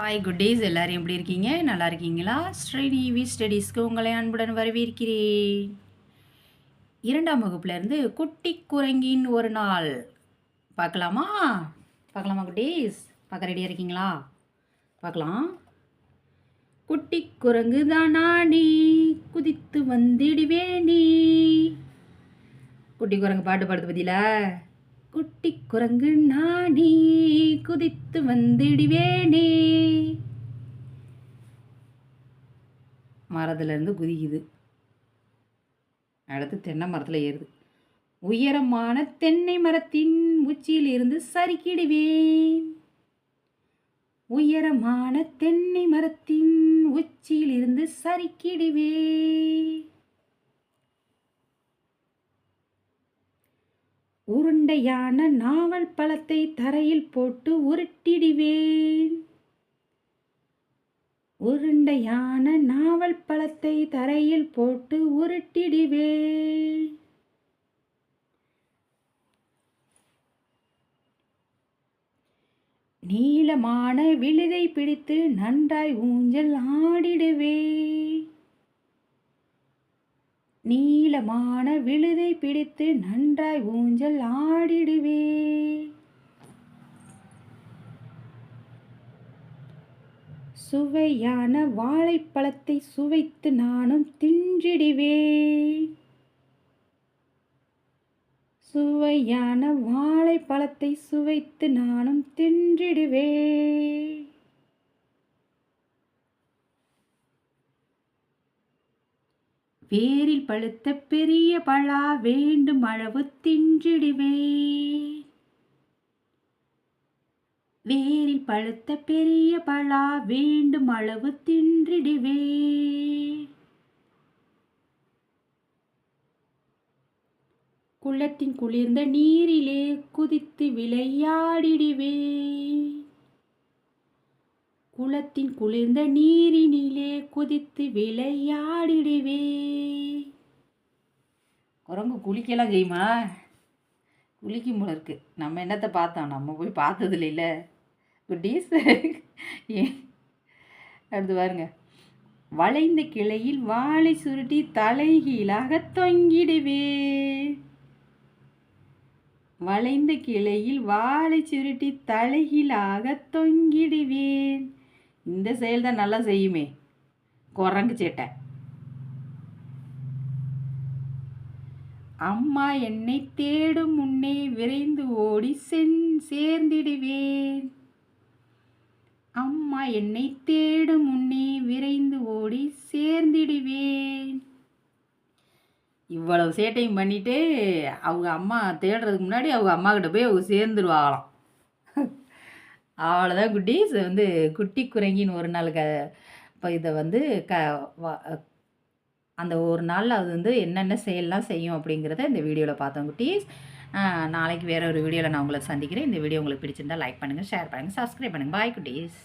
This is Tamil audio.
ஹாய் குட்டீஸ், எல்லாரும் எப்படி இருக்கீங்க? நல்லா இருக்கீங்களா? ஸ்ரீநிவி ஸ்டடீஸ்க்கு உங்களை அன்புடன் வரவேற்கிறேன். 2ஆம் வகுப்புலேருந்து குட்டி குரங்கின் ஒரு நாள் பார்க்கலாமா? பார்க்கலாமா குட்டீஸ்? பார்க்க ரெடியாக இருக்கீங்களா? பார்க்கலாம். குட்டி குரங்கு தானா நீ, குதித்து வந்திடுவே நீ. குட்டி குரங்கு பாட்டு பாடுது பதில. குட்டி குரங்கு நானே, குதித்து வந்திடுவேனே. மரத்துலேருந்து குதிக்குது. அடுத்து தென்னை மரத்தில் ஏறுது. உயரமான தென்னை மரத்தின் உச்சியில் இருந்து சறுக்கிடுவேன். உயரமான தென்னை மரத்தின் உச்சியில் இருந்து சறுக்கிடுவேன். உருண்டையான நாவல் பழத்தை தரையில் போட்டு உருட்டிடுவேன். உருண்டையான நாவல் பழத்தை தரையில் போட்டு உருட்டிடுவேன். நீளமான விழுதை பிடித்து நன்றாய் ஊஞ்சல் ஆடிடுவேன். நீளமான விழுதை பிடித்து நன்றாய் ஊஞ்சல் ஆடிடுவேன். சுவையான வாழைப்பழத்தை சுவைத்து நானும் தின்றிடுவேன். சுவையான வாழைப்பழத்தை சுவைத்து நானும் தின்றிடுவேன். வேரில் பழுத்த பெரிய பழா வேண்டும் அளவு தின்றிடுவேன். வேரில் பழுத்த பெரிய பழா வேண்டும் அளவு தின்றிடுவேன். குளத்தின் குளிர்ந்த நீரிலே குதித்து விளையாடிடுவேன். குளத்தின் குளிர்ந்த நீரினிலே குதித்து விளையாடிடுவேன். குரங்கு குளிக்கலாம் செய்யுமா? குளிக்கும் போல இருக்கு. நம்ம என்னத்தை பார்த்தோம்? நம்ம போய் பார்த்தது இல்லைல்ல குட்டீஸ். அடுத்து பாருங்க. வளைந்த கிளையில் வாழை சுருட்டி தலைகீழாக தொங்கிடுவேன். வளைந்த கிளையில் வாழை சுருட்டி தலைகீழாக தொங்கிடுவேன். இந்த செயல் தான் நல்லா செய்யுமே குரங்கு சேட்டை. அம்மா என்னை தேடும் முன்னே விரைந்து ஓடி சேர்ந்திடுவேன். அம்மா என்னை தேடும் முன்னே விரைந்து ஓடி சேர்ந்திடுவேன். இவ்வளவு சேட்டையும் பண்ணிட்டு அவங்க அம்மா தேடுறதுக்கு முன்னாடி அவங்க அம்மா கிட்ட போய் அவங்க சேர்ந்துருவாங்களாம். அவ்வளோதான் குட்டீஸ். குட்டி குரங்கின்னு ஒரு நாள் இப்போ இதை அந்த ஒரு நாளில் அது என்னென்ன செயல்லாம் செய்யும் அப்படிங்கிறத இந்த வீடியோவில் பார்த்தோம் குட்டீஸ். நாளைக்கு வேறு ஒரு வீடியோவில் நான் உங்களை சந்திக்கிறேன். இந்த வீடியோ உங்களுக்கு பிடிச்சிருந்தால் லைக் பண்ணுங்கள், ஷேர் பண்ணுங்கள், சப்ஸ்கிரைப் பண்ணுங்கள். பாய் குட்டீஸ்.